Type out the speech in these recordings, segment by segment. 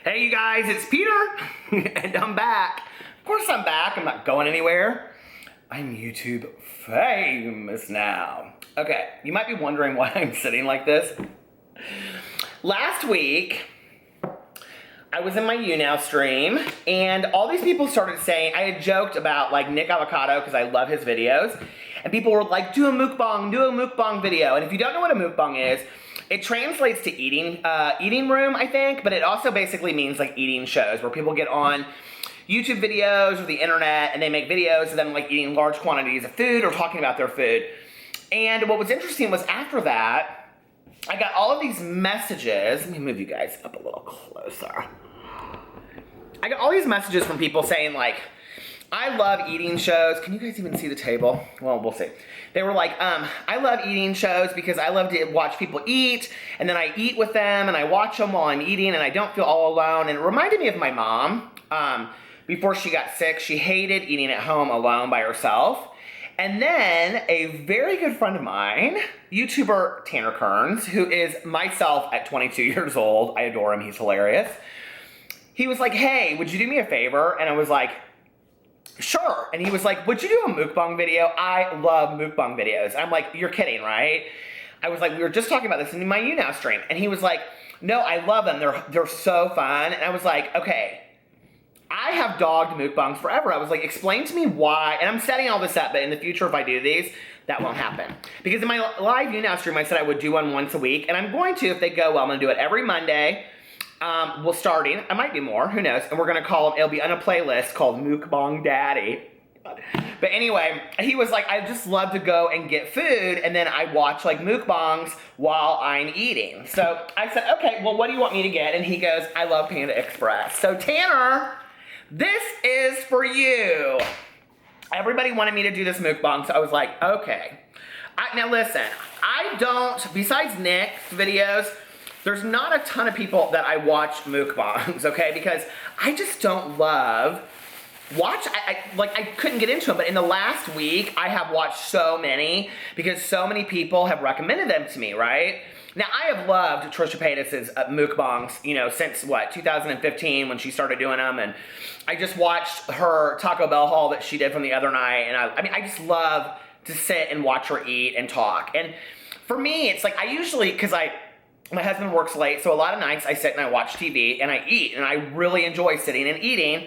Hey you guys, it's Peter, and I'm back. Of course I'm back, I'm not going anywhere. I'm YouTube famous now. Okay, you might be wondering why I'm sitting like this. Last week, I was in my YouNow stream, and all these people started saying, I had joked about like Nick Avocado, because I love his videos, and people were like, do a mukbang video. And if you don't know what a mukbang is, it translates to eating room, I think, but it also basically means like eating shows where people get on YouTube videos or the internet and they make videos of them like eating large quantities of food or talking about their food. And what was interesting was after that, I got all of these messages. Let me move you guys up a little closer. I got all these messages from people saying like, I love eating shows. Can you guys even see the table? Well, we'll see. They were like, I love eating shows because I love to watch people eat, and then I eat with them, and I watch them while I'm eating, and I don't feel all alone. And it reminded me of my mom. Before she got sick, she hated eating at home alone by herself. And then a very good friend of mine, YouTuber Tanner Kearns, who is myself at 22 years old. I adore him. He's hilarious. He was like, hey, would you do me a favor? And I was like, sure. And he was like, would you do a mukbang video? I love mukbang videos. And I'm like, you're kidding, right? I was like, we were just talking about this in my YouNow stream. And he was like, no, I love them. They're so fun. And I was like, okay, I have dogged mukbangs forever. I was like, explain to me why. And I'm setting all this up, but in the future, if I do these, that won't happen. Because in my live YouNow stream, I said I would do one once a week. And I'm going to, if they go well, I'm going to do it every Monday. Well, starting, I might do more, who knows, and we're gonna call it, it'll be on a playlist called Mukbang Daddy. But anyway, he was like, I just love to go and get food, and then I watch like mukbangs while I'm eating. So I said, okay, well, what do you want me to get? And he goes, I love Panda Express. So Tanner, this is for you. Everybody wanted me to do this mukbang, so I was like, okay. Now listen, I don't, besides Nick's videos, there's not a ton of people that I watch mukbangs, okay? Because I just don't love I couldn't get into them, but in the last week, I have watched so many because so many people have recommended them to me, right? Now, I have loved Trisha Paytas's mukbangs, you know, since what, 2015 when she started doing them, and I just watched her Taco Bell haul that she did from the other night, and I mean, I just love to sit and watch her eat and talk. And for me, it's like I usually, because my husband works late, so a lot of nights I sit and I watch TV and I eat, and I really enjoy sitting and eating.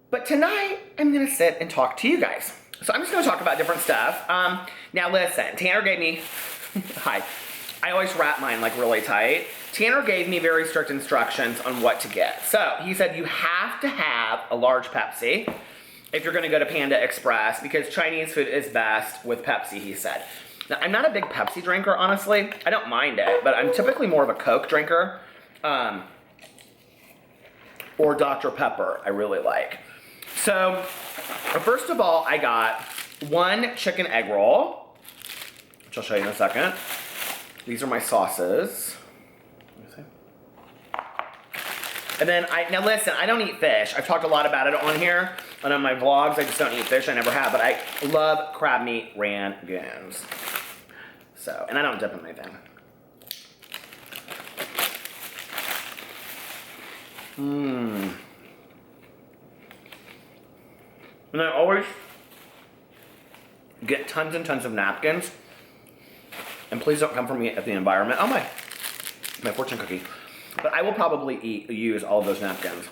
But tonight, I'm gonna sit and talk to you guys. So I'm just gonna talk about different stuff. Now listen, Tanner gave me, hi, I always wrap mine like really tight. Tanner gave me very strict instructions on what to get. So he said you have to have a large Pepsi if you're gonna go to Panda Express because Chinese food is best with Pepsi, he said. Now, I'm not a big Pepsi drinker, honestly. I don't mind it, but I'm typically more of a Coke drinker. Or Dr. Pepper, I really like. So, first of all, I got one chicken egg roll, which I'll show you in a second. These are my sauces. Let me see. And then, now listen, I don't eat fish. I've talked a lot about it on here. And on my vlogs, I just don't eat fish. I never have, but I love crab meat rangoons. So, and I don't dip in anything. And I always get tons and tons of napkins. And please don't come for me at the environment. Oh, my fortune cookie. But I will probably use all of those napkins.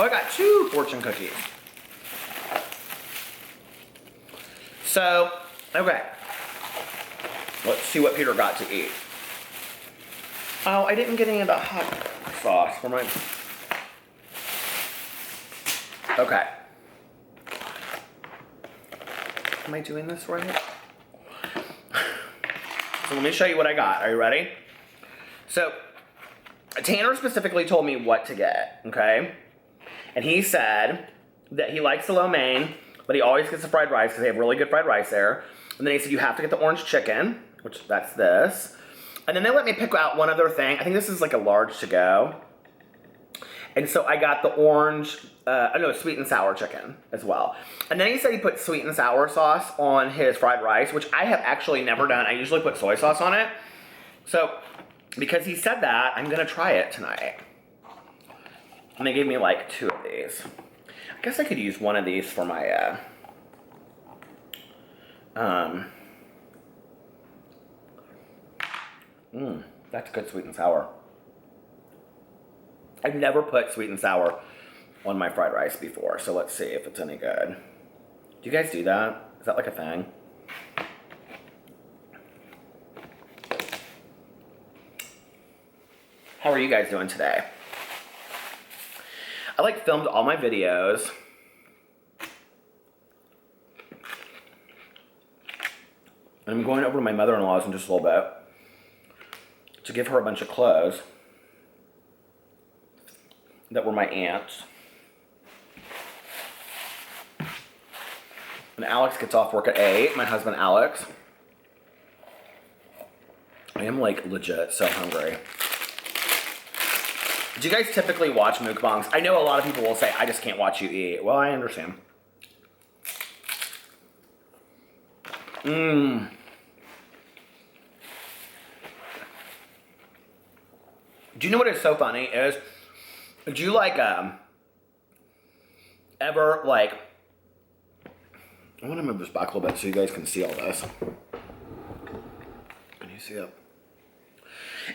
Oh, I got 2 fortune cookies. So, okay. Let's see what Peter got to eat. Oh, I didn't get any of the hot sauce for mine. Okay. Am I doing this right? So let me show you what I got. Are you ready? So, Tanner specifically told me what to get, okay? And he said that he likes the lo mein, but he always gets the fried rice because they have really good fried rice there. And then he said you have to get the orange chicken, which that's this. And then they let me pick out one other thing. I think this is like a large to go. And so I got the orange, sweet and sour chicken as well. And then he said he put sweet and sour sauce on his fried rice, which I have actually never done. I usually put soy sauce on it. So because he said that, I'm gonna try it tonight. And they gave me like 2 of these. I guess I could use one of these for my, that's good sweet and sour. I've never put sweet and sour on my fried rice before, so let's see if it's any good. Do you guys do that? Is that like a thing? How are you guys doing today? I like filmed all my videos. And I'm going over to my mother-in-law's in just a little bit to give her a bunch of clothes that were my aunt's. And Alex gets off work at 8, my husband Alex. I am like legit so hungry. Do you guys typically watch mukbangs? I know a lot of people will say, I just can't watch you eat. Well, I understand. Do you know what is so funny is, do you like, ever like, I want to move this back a little bit so you guys can see all this. Can you see it?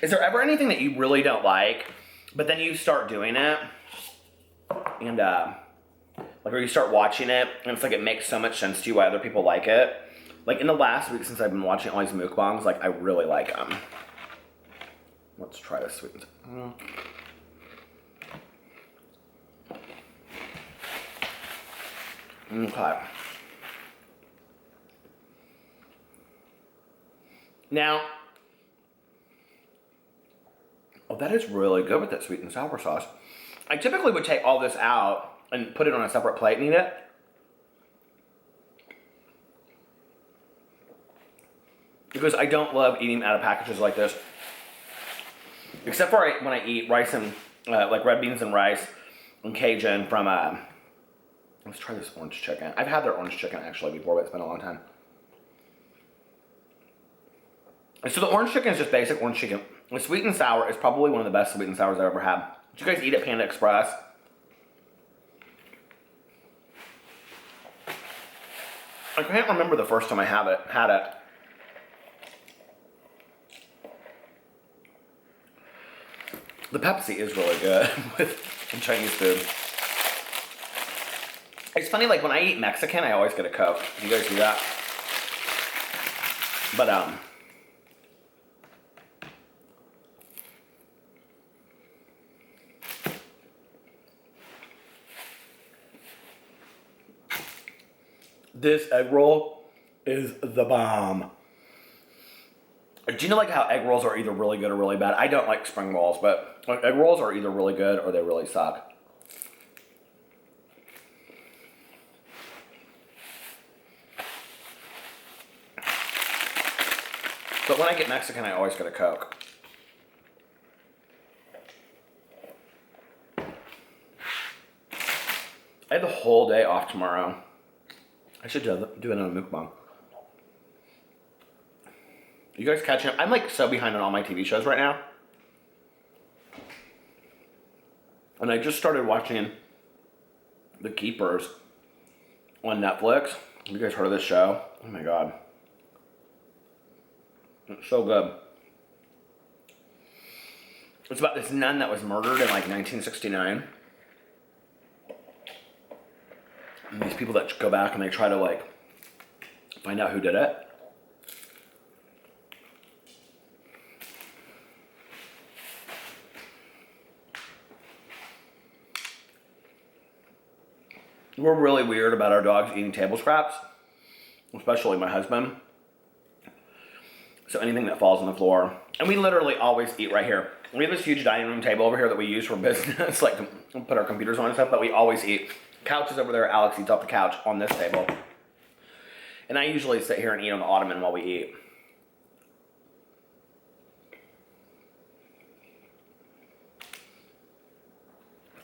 Is there ever anything that you really don't like, but then you start doing it, and like, or you start watching it, and it's like it makes so much sense to you why other people like it? Like in the last week since I've been watching all these mukbangs, like I really like them. Let's try this sweet and sour. Okay. Now, oh, that is really good with that sweet and sour sauce. I typically would take all this out and put it on a separate plate and eat it. Because I don't love eating out of packages like this. Except for when I eat rice and, like red beans and rice and Cajun from, let's try this orange chicken. I've had their orange chicken actually before, but it's been a long time. So the orange chicken is just basic orange chicken. The sweet and sour is probably one of the best sweet and sours I've ever had. Did you guys eat at Panda Express? I can't remember the first time I had it. The Pepsi is really good with Chinese food. It's funny, like when I eat Mexican, I always get a Coke. Do you guys do that? But, this egg roll is the bomb. Do you know like how egg rolls are either really good or really bad? I don't like spring rolls, but like, egg rolls are either really good or they really suck. But when I get Mexican, I always get a Coke. I have the whole day off tomorrow. I should do it on a mukbang. You guys catching up? I'm like so behind on all my TV shows right now. And I just started watching The Keepers on Netflix. Have you guys heard of this show? Oh my god. It's so good. It's about this nun that was murdered in like 1969. And these people that go back and they try to like find out who did it. We're really weird about our dogs eating table scraps, especially my husband. So anything that falls on the floor. And we literally always eat right here. We have this huge dining room table over here that we use for business, like to put our computers on and stuff, but we always eat. Couch is over there. Alex eats off the couch on this table. And I usually sit here and eat on the ottoman while we eat.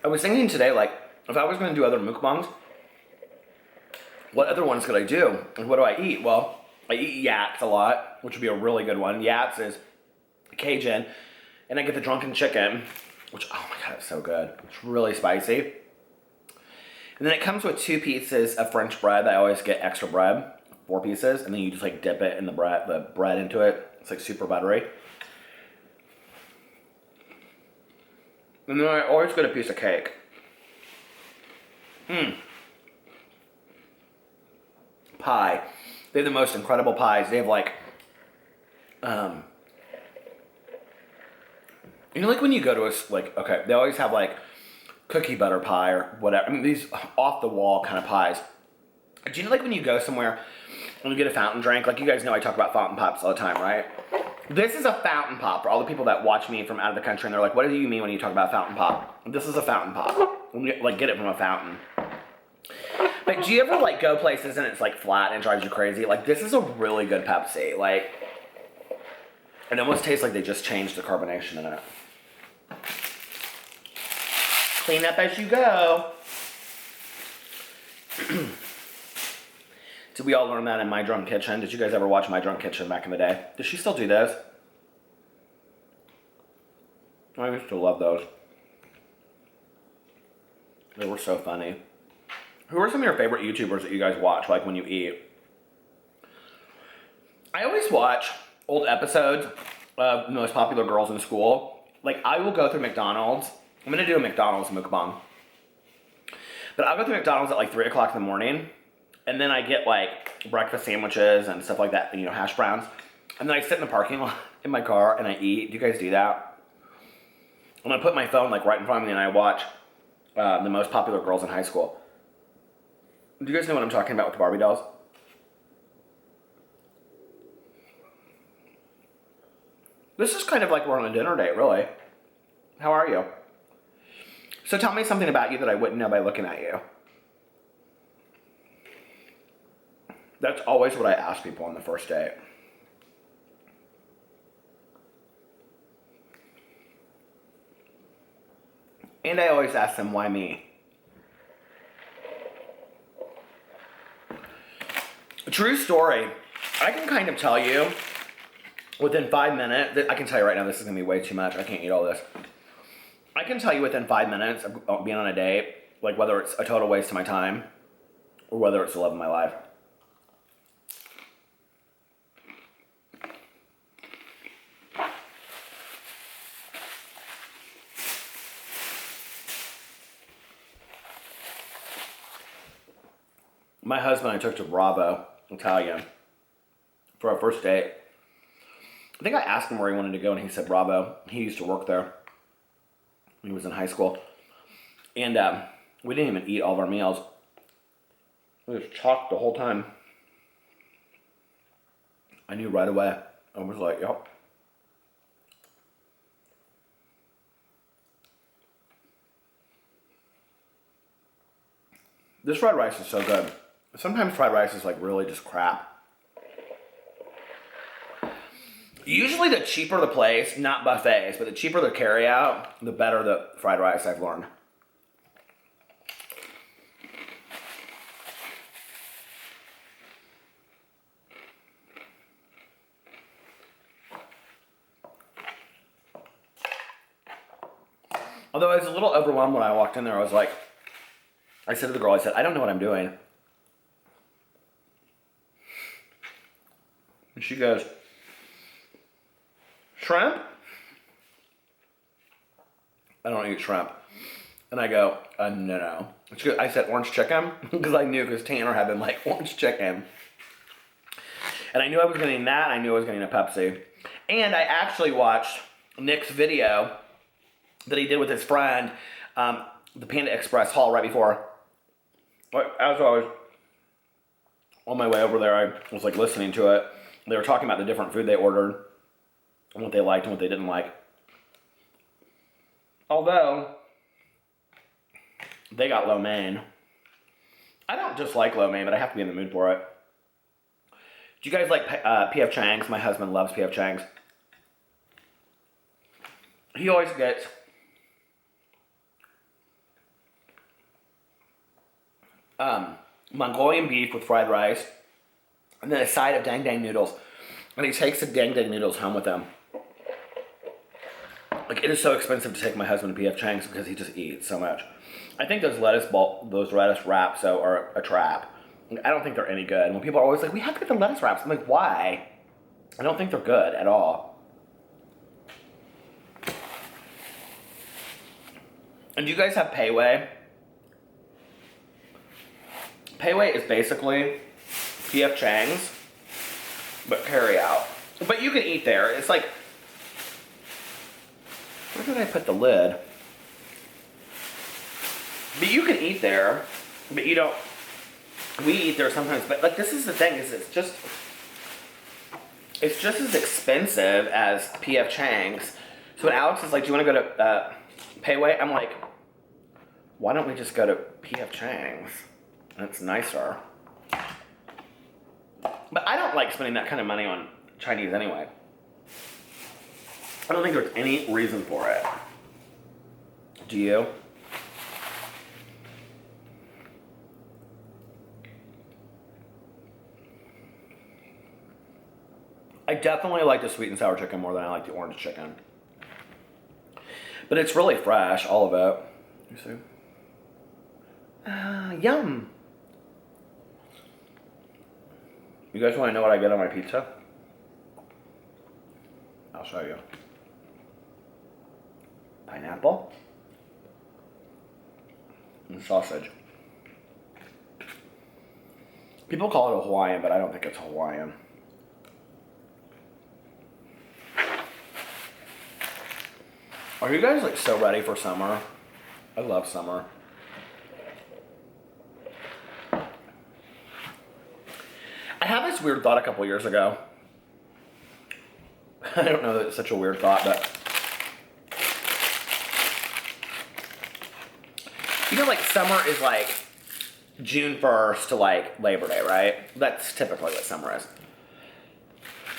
I was thinking today, like, if I was going to do other mukbangs, what other ones could I do? And what do I eat? Well, I eat yats a lot, which would be a really good one. Yats is Cajun, and I get the drunken chicken, which, oh my God, it's so good. It's really spicy. And then it comes with 2 pieces of French bread. I always get extra bread, 4 pieces, and then you just like dip it in the bread into it. It's like super buttery. And then I always get a piece of cake. Pie. They have the most incredible pies. They have like, you know, like when you go to a, like, okay, they always have like cookie butter pie or whatever. I mean, these off the wall kind of pies. Do you know, like when you go somewhere and you get a fountain drink, like you guys know I talk about fountain pops all the time, right? This is a fountain pop for all the people that watch me from out of the country and they're like, what do you mean when you talk about fountain pop? This is a fountain pop. Like, get it from a fountain. But do you ever like go places and it's like flat and it drives you crazy? Like, this is a really good Pepsi. Like, it almost tastes like they just changed the carbonation in it. Clean up as you go. Did we all learn that in My Drunk Kitchen? Did you guys ever watch My Drunk Kitchen back in the day? Does she still do those? I used to love those. They were so funny. Who are some of your favorite YouTubers that you guys watch, like when you eat? I always watch old episodes of the most popular girls in school. Like, I will go through McDonald's. I'm going to do a McDonald's mukbang. But I'll go through McDonald's at like 3 o'clock in the morning. And then I get like breakfast sandwiches and stuff like that, you know, hash browns. And then I sit in the parking lot in my car and I eat. Do you guys do that? I'm going to put my phone like right in front of me and I watch the most popular girls in high school. Do you guys know what I'm talking about with the Barbie dolls? This is kind of like we're on a dinner date, really. How are you? So tell me something about you that I wouldn't know by looking at you. That's always what I ask people on the first date. And I always ask them, why me? True story. I can kind of tell you within 5 minutes, I can tell you right now this is going to be way too much. I can't eat all this. I can tell you within 5 minutes of being on a date, like whether it's a total waste of my time or whether it's the love of my life. My husband and I took to Bravo Italian for our first date. I think I asked him where he wanted to go and he said Bravo. He used to work there when he was in high school. And we didn't even eat all of our meals. We just talked the whole time. I knew right away. I was like, yep. This fried rice is so good. Sometimes fried rice is like really just crap. Usually the cheaper the place, not buffets, but the cheaper the carry out, the better the fried rice, I've learned. Although I was a little overwhelmed when I walked in there, I was like, I said to the girl, I said, I don't know what I'm doing. And she goes, shrimp? I don't eat shrimp. And I go, no. She goes, I said orange chicken, because I knew, because Tanner had been like, orange chicken. And I knew I was getting that, and I knew I was getting a Pepsi. And I actually watched Nick's video that he did with his friend, the Panda Express haul right before. As I was on my way over there, I was like listening to it. They were talking about the different food they ordered and what they liked and what they didn't like. Although, they got lo mein. I don't dislike lo mein, but I have to be in the mood for it. Do you guys like P.F. Chang's? My husband loves P.F. Chang's. He always gets Mongolian beef with fried rice, and then a side of dang dang noodles. And he takes the dang dang noodles home with him. Like, it is so expensive to take my husband to P.F. Chang's because he just eats so much. I think those lettuce wraps though are a trap. I don't think they're any good. When people are always like, we have to get the lettuce wraps, I'm like, why? I don't think they're good at all. And do you guys have Payway? Payway is basically P.F. Chang's, but carry out. But you can eat there. It's like, where did I put the lid? But you can eat there, but you don't. We eat there sometimes, but like this is the thing, is it's just as expensive as P.F. Chang's. So when Alex is like, do you want to go to Payway? I'm like, why don't we just go to P.F. Chang's? And it's nicer. But I don't like spending that kind of money on Chinese anyway. I don't think there's any reason for it. Do you? I definitely like the sweet and sour chicken more than I like the orange chicken. But it's really fresh, all of it. You see? Yum. You guys want to know what I get on my pizza? I'll show you. Pineapple and sausage. People call it a Hawaiian, but I don't think it's Hawaiian. Are you guys like so ready for summer? I love summer. I had this weird thought a couple years ago. I don't know that it's such a weird thought, but you know, like summer is like June 1st to like Labor Day, right? That's typically what summer is.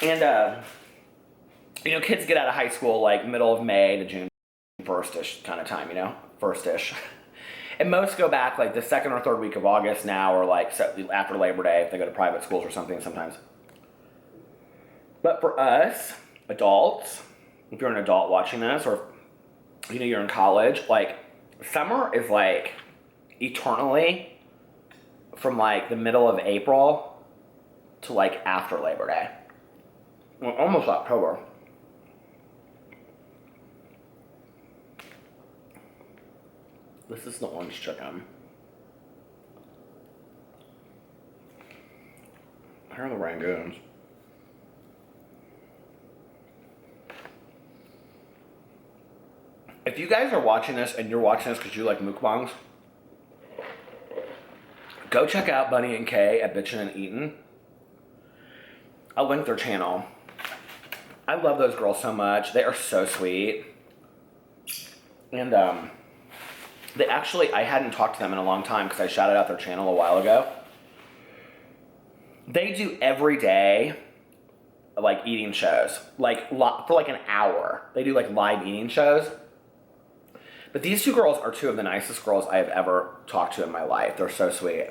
And you know, kids get out of high school like middle of May to June 1st-ish kind of time, you know, 1st-ish. And most go back like the second or third week of August now, or like after Labor Day if they go to private schools or something sometimes. But for us, adults, if you're an adult watching this, or you know, you're in college, like summer is like eternally from like the middle of April to like after Labor Day. Well, almost October. This is the orange chicken. Here are the Rangoons. If you guys are watching this and you're watching this because you like mukbangs, go check out Bunny and Kay at Bitchin' and Eatin'. I'll link their channel. I love those girls so much. They are so sweet. And they actually, I hadn't talked to them in a long time because I shouted out their channel a while ago. They do every day like eating shows, like for like an hour. They do like live eating shows. But these two girls are two of the nicest girls I have ever talked to in my life. They're so sweet.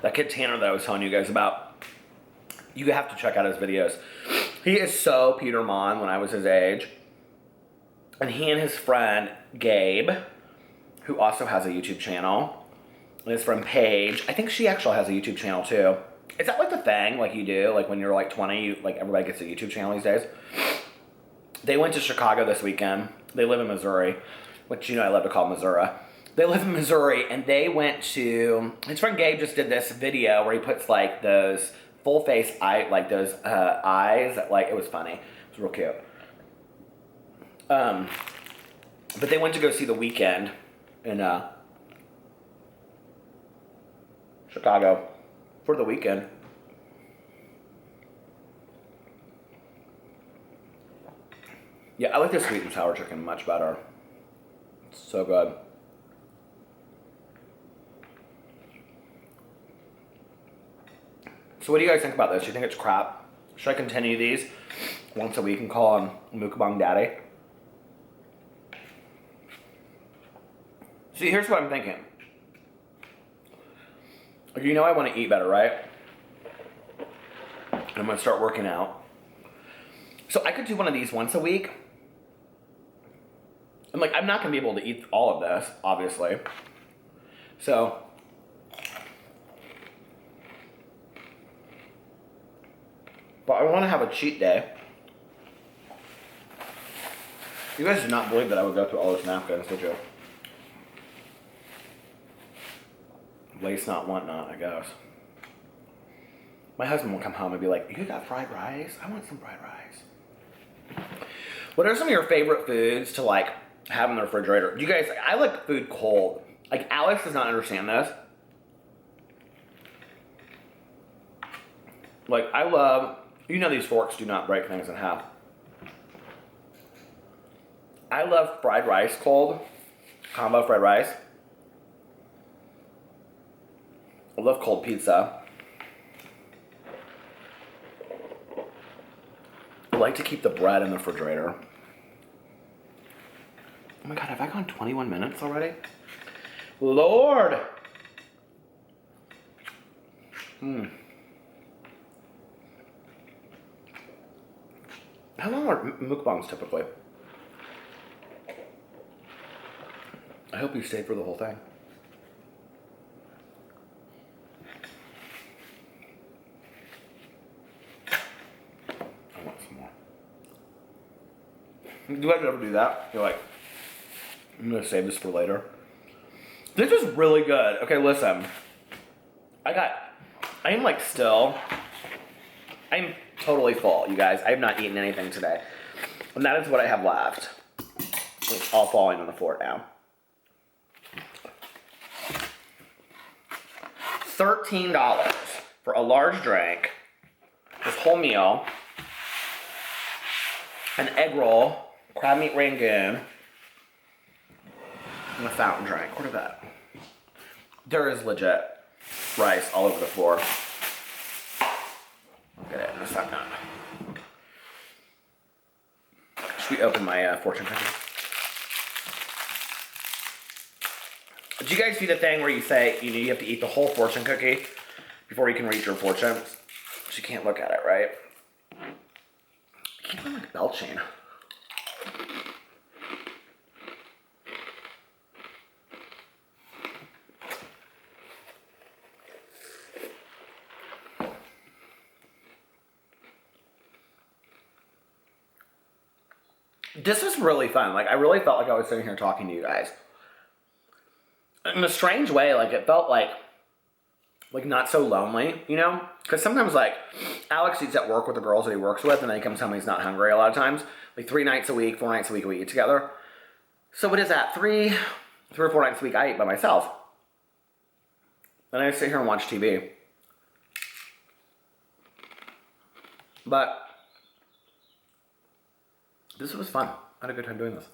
That kid Tanner that I was telling you guys about, you have to check out his videos. He is so Peter Monn when I was his age. And he and his friend Gabe, who also has a YouTube channel, and his friend Paige, I think she actually has a YouTube channel too. Is that like the thing, like you do, like when you're like 20, like everybody gets a YouTube channel these days? They went to Chicago this weekend. They live in Missouri, which, you know, I love to call Missouri. They live in Missouri, and they went to, his friend Gabe just did this video where he puts like those full face eye, like those eyes, like it was funny. It was real cute. But they went to go see The Weeknd in Chicago for The Weeknd. Yeah, I like the sweet and sour chicken much better. It's so good. So what do you guys think about this? Do you think it's crap? Should I continue these once a week and call on Mukbang Daddy. See, here's what I'm thinking. You know I want to eat better, right? And I'm going to start working out. So I could do one of these once a week. And like, I'm not going to be able to eat all of this, obviously. So, but I want to have a cheat day. You guys did not believe that I would go through all those napkins, did you? Waste not, want not, I guess. My husband will come home and be like, you got fried rice? I want some fried rice. What are some of your favorite foods to like have in the refrigerator? Do you guys, I like food cold. Like Alex does not understand this. Like I love, you know these forks do not break things in half. I love fried rice cold, combo fried rice. I love cold pizza. I like to keep the bread in the refrigerator. Oh my God, have I gone 21 minutes already? Lord! How long are mukbangs typically? I hope you stayed for the whole thing. I want some more. Do you guys ever do that? You're like, I'm gonna save this for later. This is really good. Okay, listen. I am like still, I'm totally full, you guys. I have not eaten anything today. And that is what I have left. It's all falling on the floor now. $13 for a large drink, this whole meal, an egg roll, crab meat rangoon, and a fountain drink. What is that? There is legit rice all over the floor. I'll get it in a second. Should we open my fortune cookie? Do you guys see the thing where you say you have to eat the whole fortune cookie before you can reach your fortune? So you can't look at it, right? I keep on like belching. This was really fun. Like I really felt like I was sitting here talking to you guys. In a strange way, like it felt like not so lonely, you know? Because sometimes like Alex eats at work with the girls that he works with and then he comes home and he's not hungry a lot of times. Like 3 nights a week, 4 nights a week we eat together. So what is that? 3 or 4 nights a week I eat by myself. Then I sit here and watch TV. But this was fun. I had a good time doing this.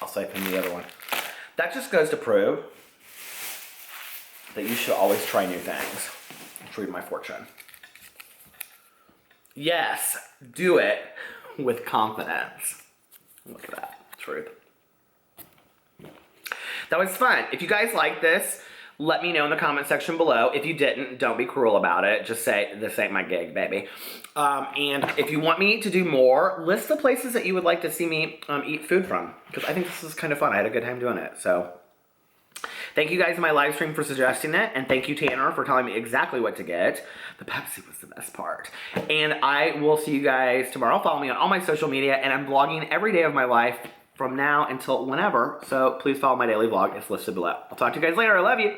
I'll siphon the other one. That just goes to prove that you should always try new things. Let's read my fortune. Yes, do it with confidence. Look at that, truth. That was fun. If you guys like this, let me know in the comment section below. If you didn't, don't be cruel about it. Just say, this ain't my gig, baby. And if you want me to do more, list the places that you would like to see me eat food from. Because I think this is kind of fun. I had a good time doing it. So, thank you guys in my live stream for suggesting it. And thank you, Tanner, for telling me exactly what to get. The Pepsi was the best part. And I will see you guys tomorrow. Follow me on all my social media. And I'm vlogging every day of my life from now until whenever. So please follow my daily vlog. It's listed below. I'll talk to you guys later. I love you.